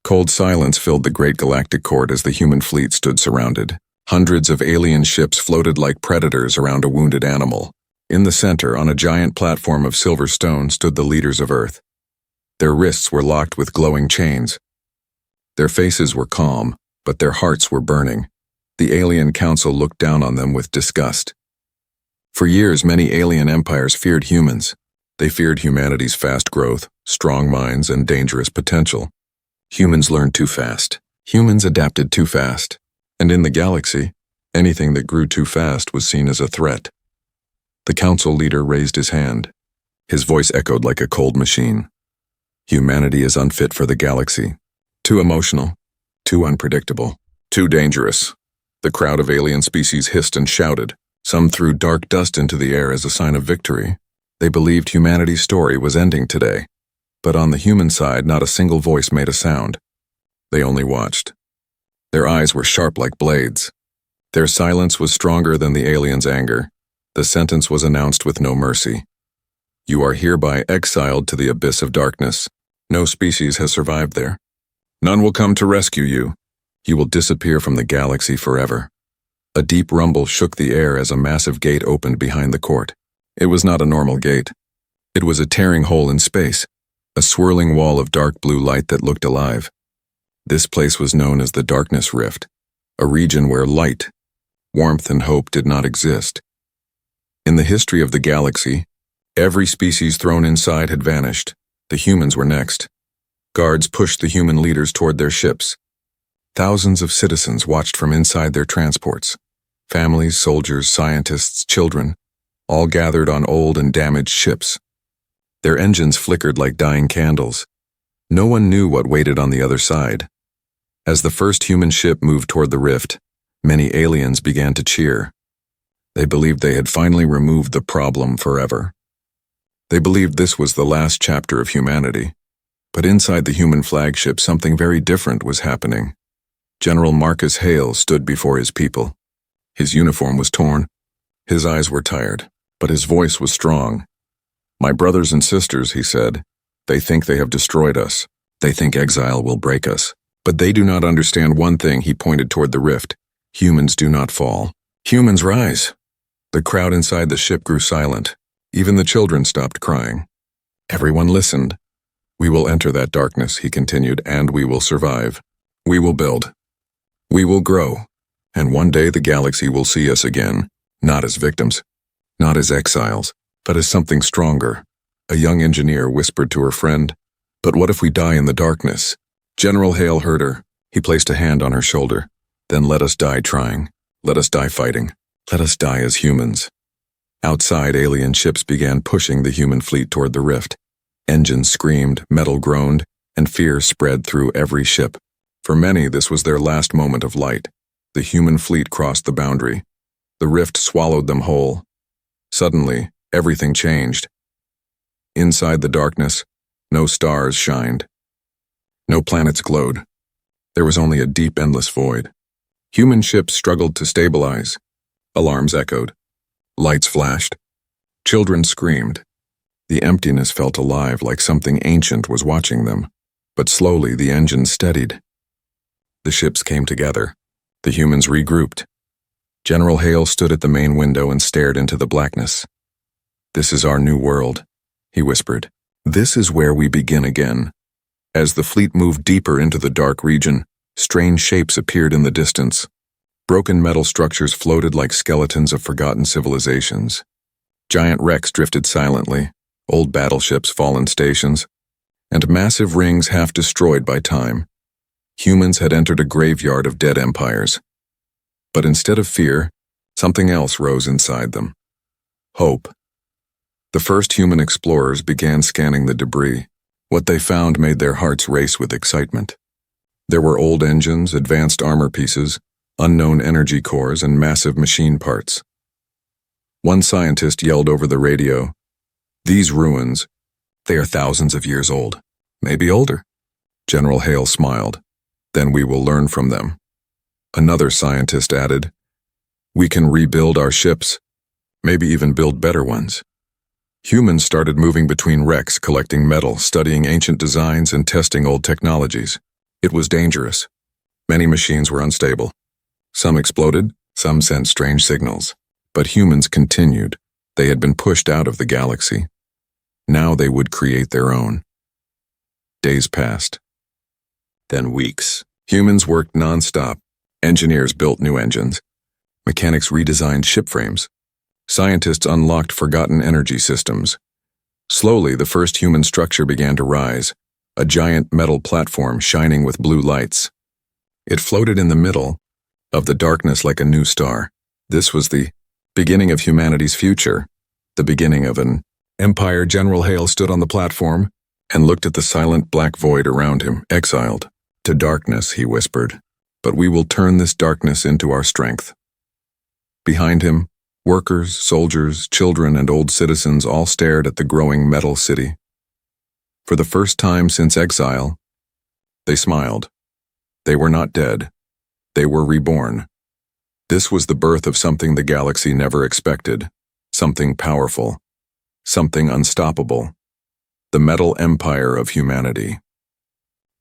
Cold silence filled the great galactic court as the human fleet stood surrounded. Hundreds of alien ships floated like predators around a wounded animal. In the center, on a giant platform of silver stone, stood the leaders of Earth. Their wrists were locked with glowing chains. Their faces were calm, but their hearts were burning. The alien council looked down on them with disgust. For years, many alien empires feared humans. They feared humanity's fast growth, strong minds, and dangerous potential. Humans learned too fast. Humans adapted too fast. And in the galaxy, anything that grew too fast was seen as a threat. The council leader raised his hand. His voice echoed like a cold machine. Humanity is unfit for the galaxy. Too emotional, too unpredictable, too dangerous. The crowd of alien species hissed and shouted. Some threw dark dust into the air as a sign of victory. They believed humanity's story was ending today. But on the human side, not a single voice made a sound. They only watched. Their eyes were sharp like blades. Their silence was stronger than the aliens' anger. The sentence was announced with no mercy. You are hereby exiled to the abyss of darkness. No species has survived there. None will come to rescue you. You will disappear from the galaxy forever. A deep rumble shook the air as a massive gate opened behind the court. It was not a normal gate. It was a tearing hole in space, a swirling wall of dark blue light that looked alive. This place was known as the Darkness Rift, a region where light, warmth, and hope did not exist. In the history of the galaxy, every species thrown inside had vanished. The humans were next. Guards pushed the human leaders toward their ships. Thousands of citizens watched from inside their transports. Families, soldiers, scientists, children, all gathered on old and damaged ships. Their engines flickered like dying candles. No one knew what waited on the other side. As the first human ship moved toward the rift, many aliens began to cheer. They believed they had finally removed the problem forever. They believed this was the last chapter of humanity. But inside the human flagship, something very different was happening. General Marcus Hale stood before his people. His uniform was torn. His eyes were tired, but his voice was strong. My brothers and sisters, he said, they think they have destroyed us. They think exile will break us. But they do not understand one thing. He pointed toward the rift. Humans do not fall. Humans rise. The crowd inside the ship grew silent. Even the children stopped crying. Everyone listened. We will enter that darkness, he continued, and we will survive. We will build. We will grow. And one day the galaxy will see us again, not as victims, not as exiles, but as something stronger. A young engineer whispered to her friend, "But what if we die in the darkness?" General Hale heard her. He placed a hand on her shoulder. "Then let us die trying. Let us die fighting. Let us die as humans." Outside, alien ships began pushing the human fleet toward the rift. Engines screamed, metal groaned, and fear spread through every ship. For many, this was their last moment of light. The human fleet crossed the boundary. The rift swallowed them whole. Suddenly, everything changed. Inside the darkness, no stars shined. No planets glowed. There was only a deep, endless void. Human ships struggled to stabilize. Alarms echoed. Lights flashed. Children screamed. The emptiness felt alive, like something ancient was watching them. But slowly the engines steadied. The ships came together. The humans regrouped. General Hale stood at the main window and stared into the blackness. "This is our new world," he whispered. "This is where we begin again." As the fleet moved deeper into the dark region, strange shapes appeared in the distance. Broken metal structures floated like skeletons of forgotten civilizations. Giant wrecks drifted silently, old battleships, fallen stations, and massive rings half destroyed by time. Humans had entered a graveyard of dead empires. But instead of fear, something else rose inside them. Hope. The first human explorers began scanning the debris. What they found made their hearts race with excitement. There were old engines, advanced armor pieces, unknown energy cores, and massive machine parts. One scientist yelled over the radio, "These ruins, they are thousands of years old, maybe older." General Hale smiled. "Then we will learn from them." Another scientist added, "We can rebuild our ships, maybe even build better ones." Humans started moving between wrecks, collecting metal, studying ancient designs, and testing old technologies. It was dangerous. Many machines were unstable. Some exploded, some sent strange signals. But humans continued. They had been pushed out of the galaxy. Now they would create their own. Days passed. Then weeks. Humans worked non-stop. Engineers built new engines. Mechanics redesigned ship frames. Scientists unlocked forgotten energy systems. Slowly, the first human structure began to rise, a giant metal platform shining with blue lights. It floated in the middle of the darkness like a new star. This was the beginning of humanity's future, the beginning of an empire. General Hale stood on the platform and looked at the silent black void around him. Exiled to darkness, he whispered, but we will turn this darkness into our strength. Behind him, workers, soldiers, children, and old citizens all stared at the growing metal city. For the first time since exile, they smiled. They were not dead. They were reborn. This was the birth of something the galaxy never expected, something powerful, something unstoppable, the metal empire of humanity.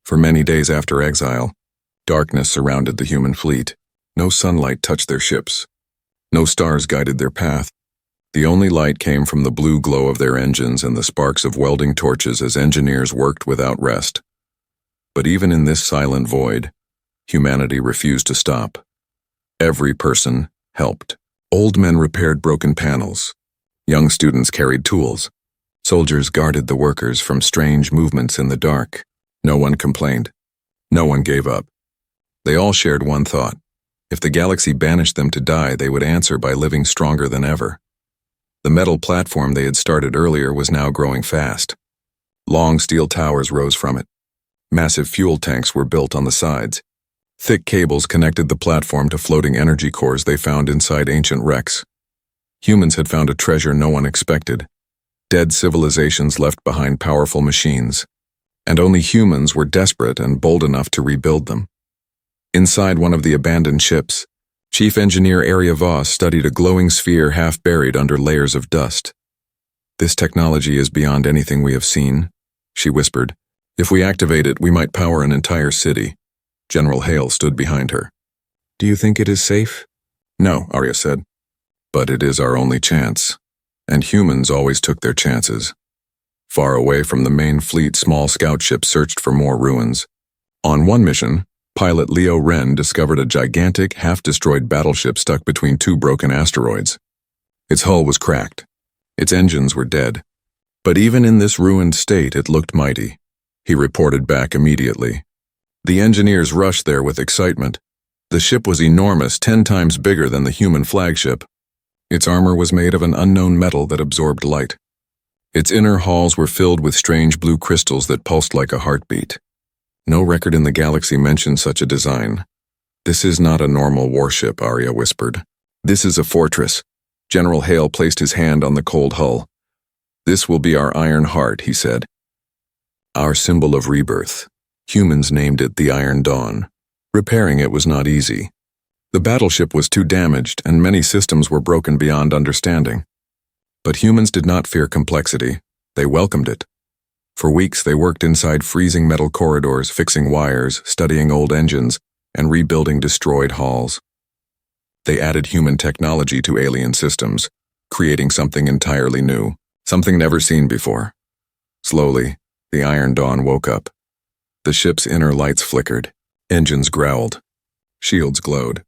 For many days after exile, darkness surrounded the human fleet. No sunlight touched their ships. No stars guided their path. The only light came from the blue glow of their engines and the sparks of welding torches as engineers worked without rest. But even in this silent void, humanity refused to stop. Every person helped. Old men repaired broken panels. Young students carried tools. Soldiers guarded the workers from strange movements in the dark. No one complained. No one gave up. They all shared one thought. If the galaxy banished them to die, they would answer by living stronger than ever. The metal platform they had started earlier was now growing fast. Long steel towers rose from it. Massive fuel tanks were built on the sides. Thick cables connected the platform to floating energy cores they found inside ancient wrecks. Humans had found a treasure no one expected. Dead civilizations left behind powerful machines. And only humans were desperate and bold enough to rebuild them. Inside one of the abandoned ships, Chief Engineer Arya Voss studied a glowing sphere half buried under layers of dust. "This technology is beyond anything we have seen," she whispered. "If we activate it, we might power an entire city." General Hale stood behind her. "Do you think it is safe?" "No," Arya said. "But it is our only chance." And humans always took their chances. Far away from the main fleet, small scout ships searched for more ruins. On one mission, pilot Leo Wren discovered a gigantic, half-destroyed battleship stuck between two broken asteroids. Its hull was cracked. Its engines were dead. But even in this ruined state, it looked mighty. He reported back immediately. The engineers rushed there with excitement. The ship was enormous, 10 times bigger than the human flagship. Its armor was made of an unknown metal that absorbed light. Its inner halls were filled with strange blue crystals that pulsed like a heartbeat. No record in the galaxy mentioned such a design. "This is not a normal warship," Arya whispered. "This is a fortress." General Hale placed his hand on the cold hull. "This will be our Iron Heart," he said. "Our symbol of rebirth." Humans named it the Iron Dawn. Repairing it was not easy. The battleship was too damaged, and many systems were broken beyond understanding. But humans did not fear complexity. They welcomed it. For weeks they worked inside freezing metal corridors, fixing wires, studying old engines, and rebuilding destroyed halls. They added human technology to alien systems, creating something entirely new, something never seen before. Slowly, the Iron Dawn woke up. The ship's inner lights flickered. Engines growled. Shields glowed.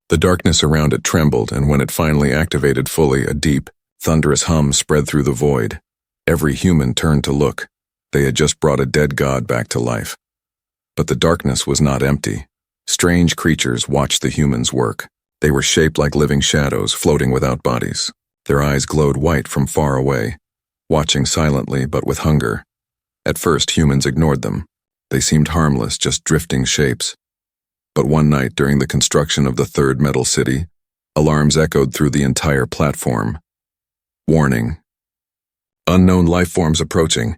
The darkness around it trembled, and when it finally activated fully, a deep, thunderous hum spread through the void. Every human turned to look. They had just brought a dead god back to life. But the darkness was not empty. Strange creatures watched the humans work. They were shaped like living shadows, floating without bodies. Their eyes glowed white from far away, watching silently but with hunger. At first, humans ignored them. They seemed harmless, just drifting shapes. But one night during the construction of the third metal city, alarms echoed through the entire platform. Warning. Unknown life forms approaching.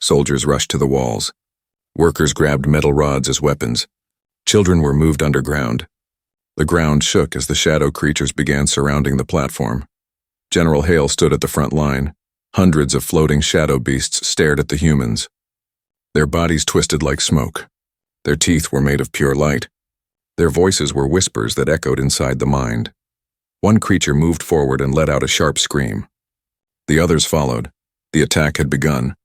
Soldiers rushed to the walls. Workers grabbed metal rods as weapons. Children were moved underground. The ground shook as the shadow creatures began surrounding the platform. General Hale stood at the front line. Hundreds of floating shadow beasts stared at the humans. Their bodies twisted like smoke. Their teeth were made of pure light. Their voices were whispers that echoed inside the mind. One creature moved forward and let out a sharp scream. The others followed. The attack had begun.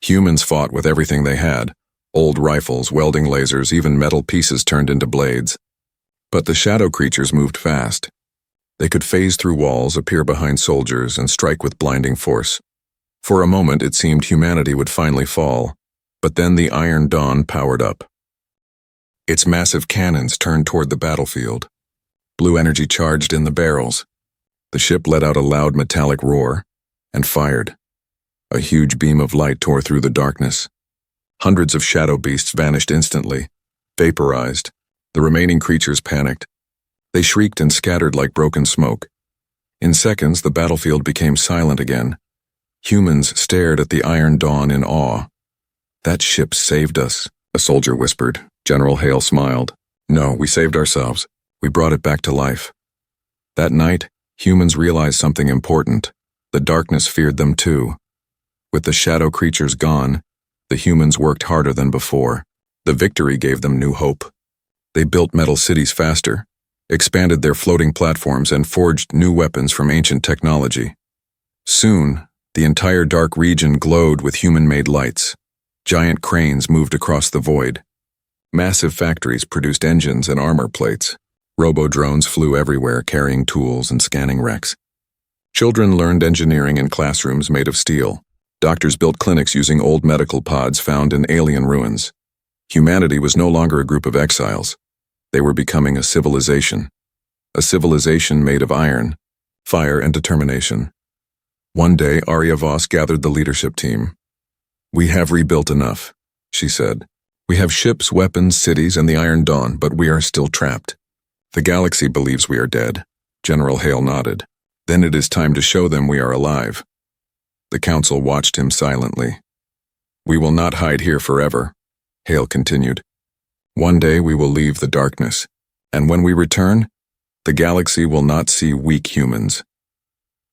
Humans fought with everything they had: old rifles, welding lasers, even metal pieces turned into blades. But the shadow creatures moved fast. They could phase through walls, appear behind soldiers, and strike with blinding force. For a moment, it seemed humanity would finally fall, but then the Iron Dawn powered up. Its massive cannons turned toward the battlefield. Blue energy charged in the barrels. The ship let out a loud metallic roar and fired. A huge beam of light tore through the darkness. Hundreds of shadow beasts vanished instantly, vaporized. The remaining creatures panicked. They shrieked and scattered like broken smoke. In seconds, the battlefield became silent again. Humans stared at the Iron Dawn in awe. "That ship saved us," a soldier whispered. General Hale smiled. "No, we saved ourselves. We brought it back to life." That night, humans realized something important. The darkness feared them too. With the shadow creatures gone, the humans worked harder than before. The victory gave them new hope. They built metal cities faster, expanded their floating platforms, and forged new weapons from ancient technology. Soon, the entire dark region glowed with human-made lights. Giant cranes moved across the void. Massive factories produced engines and armor plates. Robo-drones flew everywhere, carrying tools and scanning wrecks. Children learned engineering in classrooms made of steel. Doctors built clinics using old medical pods found in alien ruins. Humanity was no longer a group of exiles. They were becoming a civilization made of iron, fire, and determination. One day, Arya Voss gathered the leadership team. "We have rebuilt enough," she said. "We have ships, weapons, cities, and the Iron Dawn, but we are still trapped. The galaxy believes we are dead." General Hale nodded. "Then it is time to show them we are alive." The council watched him silently. "We will not hide here forever," Hale continued. "One day we will leave the darkness, and when we return, the galaxy will not see weak humans."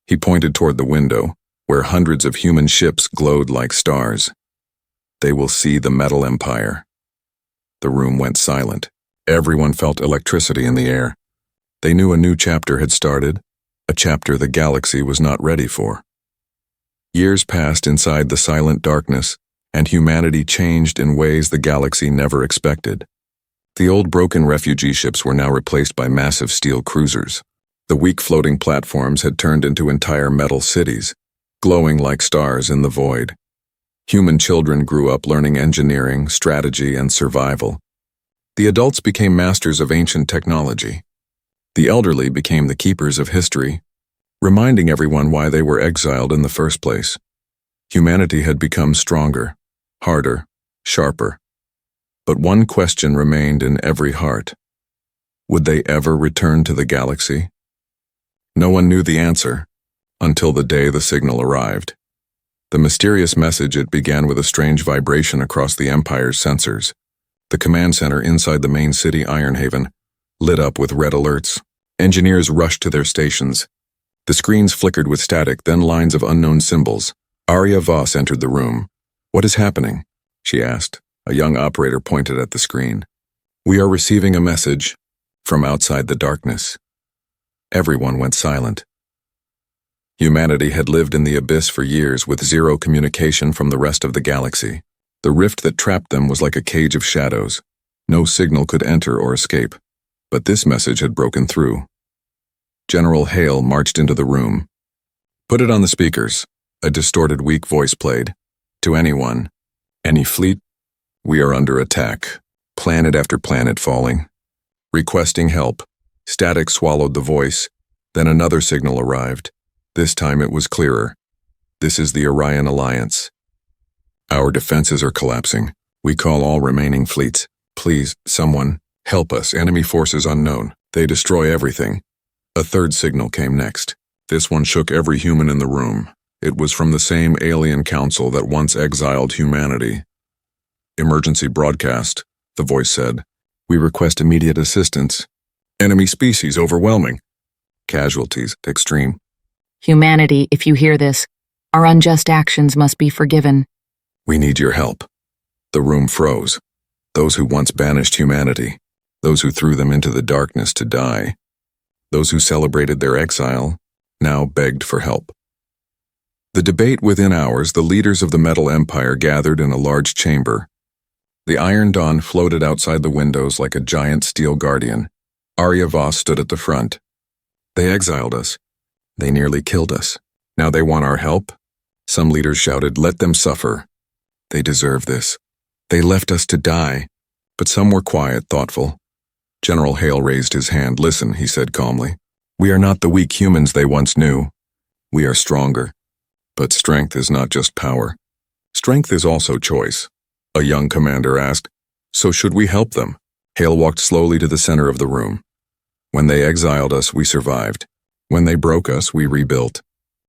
He pointed toward the window, where hundreds of human ships glowed like stars. "They will see the Metal Empire." The room went silent. Everyone felt electricity in the air. They knew a new chapter had started, a chapter the galaxy was not ready for. Years passed inside the silent darkness, and humanity changed in ways the galaxy never expected. The old broken refugee ships were now replaced by massive steel cruisers. The weak floating platforms had turned into entire metal cities, glowing like stars in the void. Human children grew up learning engineering, strategy, and survival. The adults became masters of ancient technology. The elderly became the keepers of history, reminding everyone why they were exiled in the first place. Humanity had become stronger, harder, sharper. But one question remained in every heart. Would they ever return to the galaxy? No one knew the answer, until the day the signal arrived. The mysterious message, it began with a strange vibration across the Empire's sensors. The command center inside the main city, Ironhaven, lit up with red alerts. Engineers rushed to their stations. The screens flickered with static, then lines of unknown symbols. Arya Voss entered the room. "What is happening?" she asked. A young operator pointed at the screen. "We are receiving a message from outside the darkness." Everyone went silent. Humanity had lived in the abyss for years with zero communication from the rest of the galaxy. The rift that trapped them was like a cage of shadows. No signal could enter or escape. But this message had broken through. General Hale marched into the room. "Put it on the speakers," a distorted, weak voice played. "To anyone, any fleet, we are under attack. Planet after planet falling. Requesting help." Static swallowed the voice. Then another signal arrived. This time it was clearer. "This is the Orion Alliance. Our defenses are collapsing. We call all remaining fleets. Please, someone, help us. Enemy forces unknown. They destroy everything." A third signal came next. This one shook every human in the room. It was from the same alien council that once exiled humanity. "Emergency broadcast," the voice said. "We request immediate assistance. Enemy species overwhelming. Casualties extreme. Humanity, if you hear this, our unjust actions must be forgiven." We need your help." The room froze. Those who once banished humanity, those who threw them into the darkness to die, those who celebrated their exile, now begged for help. The debate within hours, the leaders of the Metal Empire gathered in a large chamber. The Iron Dawn floated outside the windows like a giant steel guardian. Arya Voss stood at the front. They exiled us. They nearly killed us. Now they want our help? Some leaders shouted, "Let them suffer. They deserve this. They left us to die." But some were quiet, thoughtful. General Hale raised his hand. "Listen," he said calmly. "We are not the weak humans they once knew. We are stronger. But strength is not just power. Strength is also choice." A young commander asked, "So should we help them?" Hale walked slowly to the center of the room. "When they exiled us, we survived. When they broke us, we rebuilt.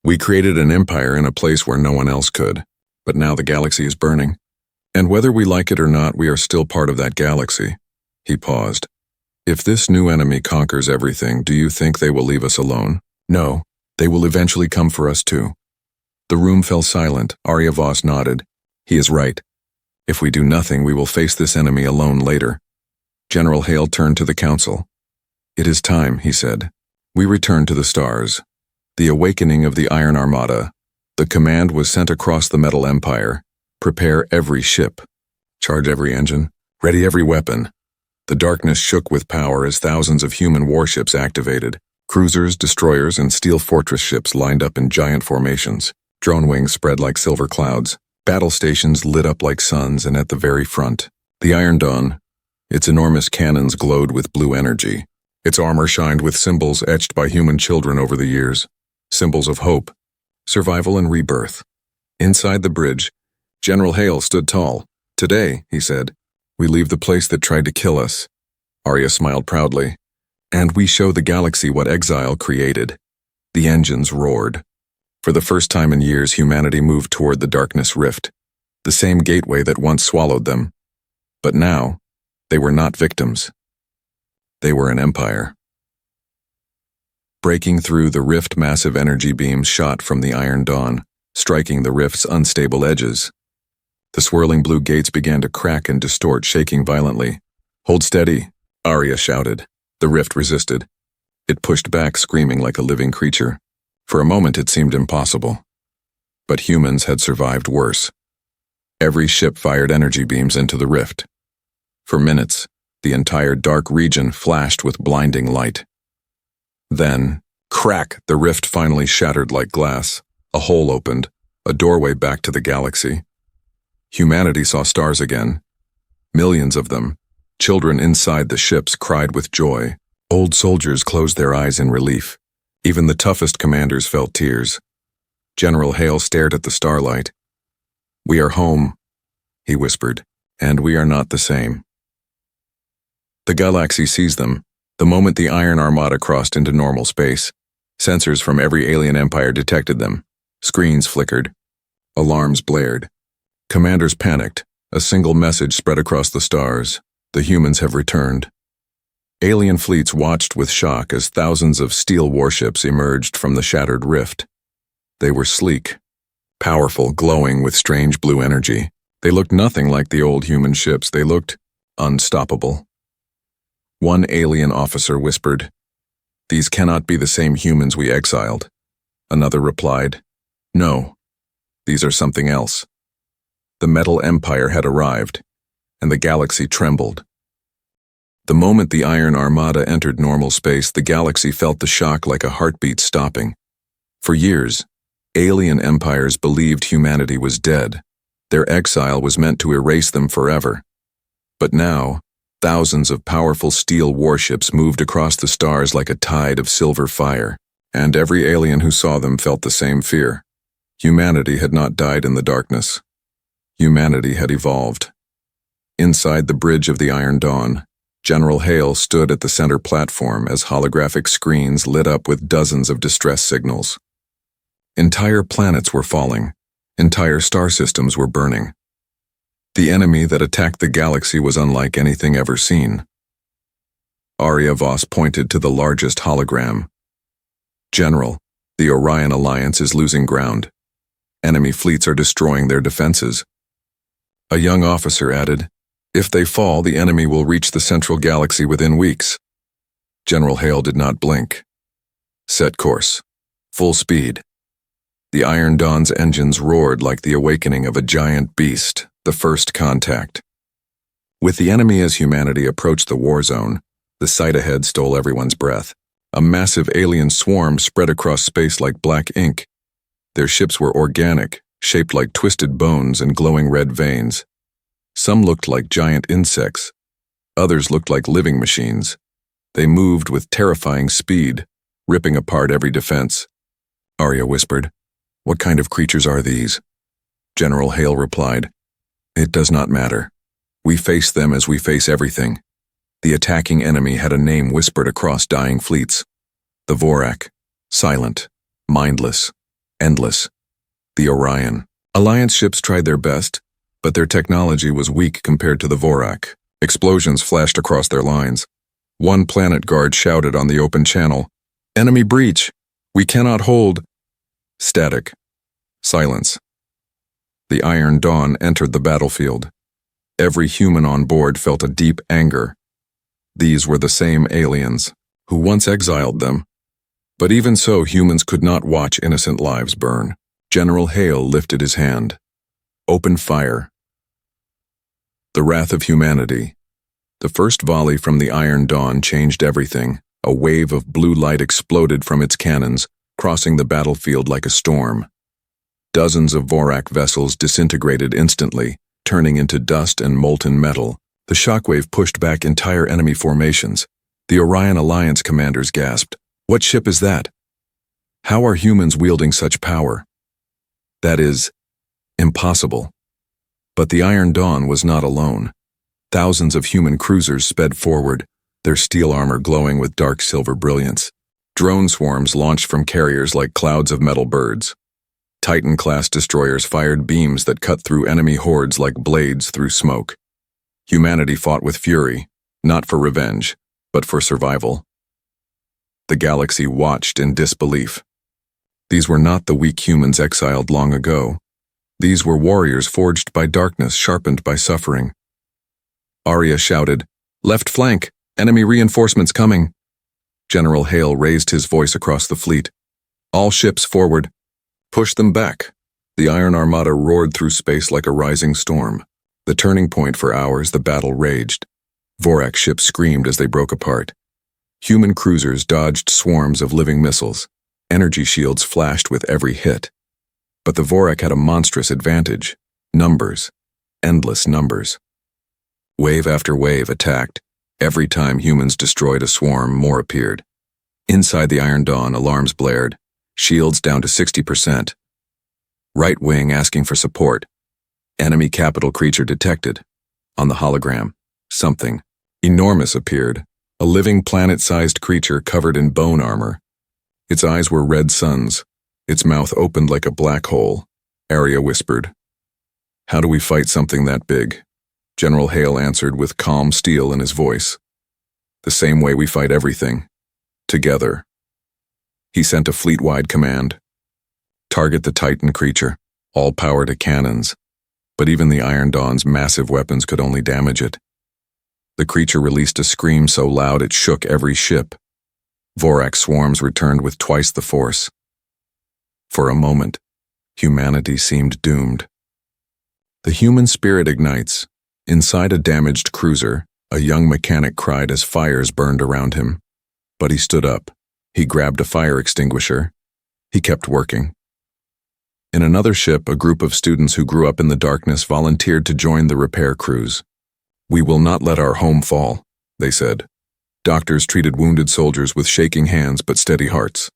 We created an empire in a place where no one else could. But now the galaxy is burning. And whether we like it or not, we are still part of that galaxy." He paused. "If this new enemy conquers everything, do you think they will leave us alone? No, they will eventually come for us too." The room fell silent. Arya Voss nodded. "He is right. If we do nothing, we will face this enemy alone later." General Hale turned to the council. "It is time," he said. "We return to the stars. The awakening of the Iron Armada. The command was sent across the Metal Empire. Prepare every ship. Charge every engine. Ready every weapon." The darkness shook with power as thousands of human warships activated. Cruisers, destroyers, and steel fortress ships lined up in giant formations. Drone wings spread like silver clouds. Battle stations lit up like suns, and at the very front, the Iron Dawn. Its enormous cannons glowed with blue energy. Its armor shined with symbols etched by human children over the years. Symbols of hope, survival, and rebirth. Inside the bridge, General Hale stood tall. "Today," he said, "we leave the place that tried to kill us." Arya smiled proudly. "And we show the galaxy what exile created." The engines roared. For the first time in years, humanity moved toward the darkness rift, the same gateway that once swallowed them. But now, they were not victims. They were an empire. Breaking through the rift, massive energy beams shot from the Iron Dawn, striking the rift's unstable edges. The swirling blue gates began to crack and distort, shaking violently. "Hold steady," Arya shouted. The rift resisted. It pushed back, screaming like a living creature. For a moment it seemed impossible. But humans had survived worse. Every ship fired energy beams into the rift. For minutes, the entire dark region flashed with blinding light. Then, crack, the rift finally shattered like glass. A hole opened, a doorway back to the galaxy. Humanity saw stars again. Millions of them. Children inside the ships cried with joy. Old soldiers closed their eyes in relief. Even the toughest commanders felt tears. General Hale stared at the starlight. "We are home," he whispered, "and we are not the same." The galaxy seized them. The moment the Iron Armada crossed into normal space, sensors from every alien empire detected them. Screens flickered. Alarms blared. Commanders panicked. A single message spread across the stars. "The humans have returned." Alien fleets watched with shock as thousands of steel warships emerged from the shattered rift. They were sleek, powerful, glowing with strange blue energy. They looked nothing like the old human ships. They looked unstoppable. One alien officer whispered, "These cannot be the same humans we exiled." Another replied, "No, these are something else." The Metal Empire had arrived, and the galaxy trembled. The moment the Iron Armada entered normal space, the galaxy felt the shock like a heartbeat stopping. For years, alien empires believed humanity was dead. Their exile was meant to erase them forever. But now, thousands of powerful steel warships moved across the stars like a tide of silver fire, and every alien who saw them felt the same fear. Humanity had not died in the darkness. Humanity had evolved. Inside the bridge of the Iron Dawn, General Hale stood at the center platform as holographic screens lit up with dozens of distress signals. Entire planets were falling. Entire star systems were burning. The enemy that attacked the galaxy was unlike anything ever seen. Arya Voss pointed to the largest hologram. "General, the Orion Alliance is losing ground. Enemy fleets are destroying their defenses." A young officer added, If they fall, the enemy will reach the central galaxy within weeks. General Hale did not blink. Set course. Full speed. The Iron Dawn's engines roared like the awakening of a giant beast, the first contact. With the enemy as humanity approached the war zone, the sight ahead stole everyone's breath. A massive alien swarm spread across space like black ink. Their ships were organic, shaped like twisted bones and glowing red veins. Some looked like giant insects. Others looked like living machines. They moved with terrifying speed, ripping apart every defense. Arya whispered, "What kind of creatures are these?" General Hale replied, "It does not matter. We face them as we face everything." The attacking enemy had a name whispered across dying fleets. The Vorac, silent, mindless, endless. The Orion. Alliance ships tried their best, but their technology was weak compared to the Vorac. Explosions flashed across their lines. One planet guard shouted on the open channel, "Enemy breach! We cannot hold!" Static. Silence. The Iron Dawn entered the battlefield. Every human on board felt a deep anger. These were the same aliens who once exiled them. But even so, humans could not watch innocent lives burn. General Hale lifted his hand. Open fire. The wrath of humanity. The first volley from the Iron Dawn changed everything. A wave of blue light exploded from its cannons, crossing the battlefield like a storm. Dozens of Vorac vessels disintegrated instantly, turning into dust and molten metal. The shockwave pushed back entire enemy formations. The Orion Alliance commanders gasped, "What ship is that? How are humans wielding such power?" That is impossible. But the Iron Dawn was not alone. Thousands of human cruisers sped forward, their steel armor glowing with dark silver brilliance. Drone swarms launched from carriers like clouds of metal birds. Titan-class destroyers fired beams that cut through enemy hordes like blades through smoke. Humanity fought with fury, not for revenge, but for survival. The galaxy watched in disbelief. These were not the weak humans exiled long ago. These were warriors forged by darkness, sharpened by suffering. Arya shouted, "Left flank! Enemy reinforcements coming!" General Hale raised his voice across the fleet. "All ships forward! Push them back!" The Iron Armada roared through space like a rising storm. The turning point for hours, the battle raged. Vorac ships screamed as they broke apart. Human cruisers dodged swarms of living missiles. Energy shields flashed with every hit. But the Vorac had a monstrous advantage. Numbers. Endless numbers. Wave after wave attacked. Every time humans destroyed a swarm, more appeared. Inside the Iron Dawn, alarms blared. Shields down to 60%. Right wing asking for support. Enemy capital creature detected. On the hologram, something enormous appeared. A living planet-sized creature covered in bone armor. Its eyes were red suns. Its mouth opened like a black hole. Arya whispered, "How do we fight something that big?" General Hale answered with calm steel in his voice. "The same way we fight everything. Together." He sent a fleet-wide command. Target the Titan creature. All power to cannons. But even the Iron Dawn's massive weapons could only damage it. The creature released a scream so loud it shook every ship. Vorac swarms returned with twice the force. For a moment, humanity seemed doomed. The human spirit ignites. Inside a damaged cruiser, a young mechanic cried as fires burned around him. But he stood up. He grabbed a fire extinguisher. He kept working. In another ship, a group of students who grew up in the darkness volunteered to join the repair crews. "We will not let our home fall," they said. Doctors treated wounded soldiers with shaking hands but steady hearts.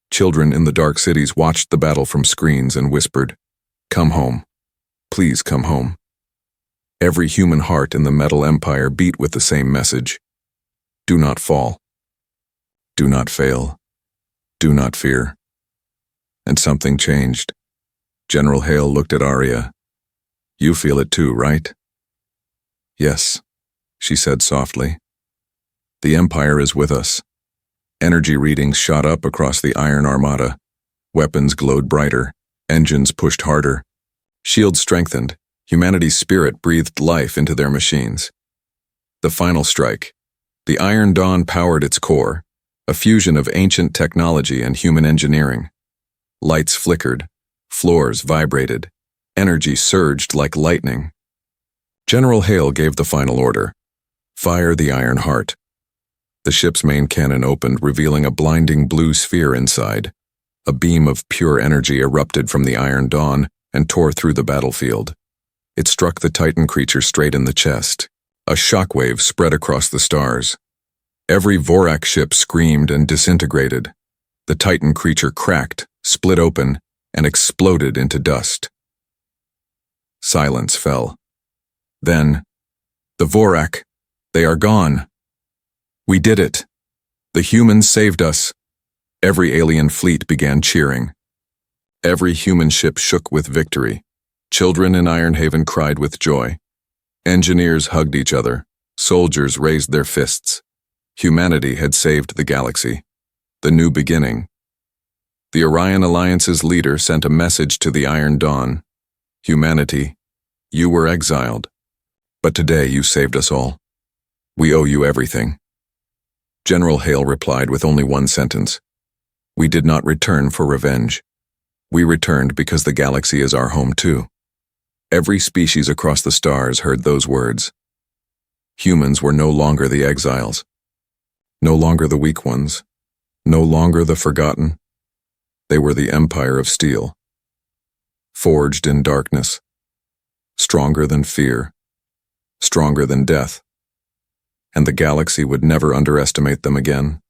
Children in the dark cities watched the battle from screens and whispered, "Come home. Please come home." Every human heart in the Metal Empire beat with the same message. Do not fall. Do not fail. Do not fear. And something changed. General Hale looked at Arya. "You feel it too, right?" "Yes," she said softly. "The Empire is with us." Energy readings shot up across the Iron Armada. Weapons glowed brighter. Engines pushed harder. Shields strengthened. Humanity's spirit breathed life into their machines. The final strike. The Iron Dawn powered its core, a fusion of ancient technology and human engineering. Lights flickered, floors vibrated, energy surged like lightning. General Hale gave the final order. Fire the Iron Heart. The ship's main cannon opened, revealing a blinding blue sphere inside. A beam of pure energy erupted from the Iron Dawn and tore through the battlefield. It struck the Titan creature straight in the chest. A shockwave spread across the stars. Every Vorac ship screamed and disintegrated. The Titan creature cracked, split open, and exploded into dust. Silence fell. Then, the Vorac, they are gone. We did it. The humans saved us. Every alien fleet began cheering. Every human ship shook with victory. Children in Ironhaven cried with joy. Engineers hugged each other. Soldiers raised their fists. Humanity had saved the galaxy. The new beginning. The Orion Alliance's leader sent a message to the Iron Dawn. Humanity, you were exiled. But today you saved us all. We owe you everything. General Hale replied with only one sentence. We did not return for revenge. We returned because the galaxy is our home too. Every species across the stars heard those words. Humans were no longer the exiles. No longer the weak ones. No longer the forgotten. They were the Empire of Steel. Forged in darkness. Stronger than fear. Stronger than death. And the galaxy would never underestimate them again.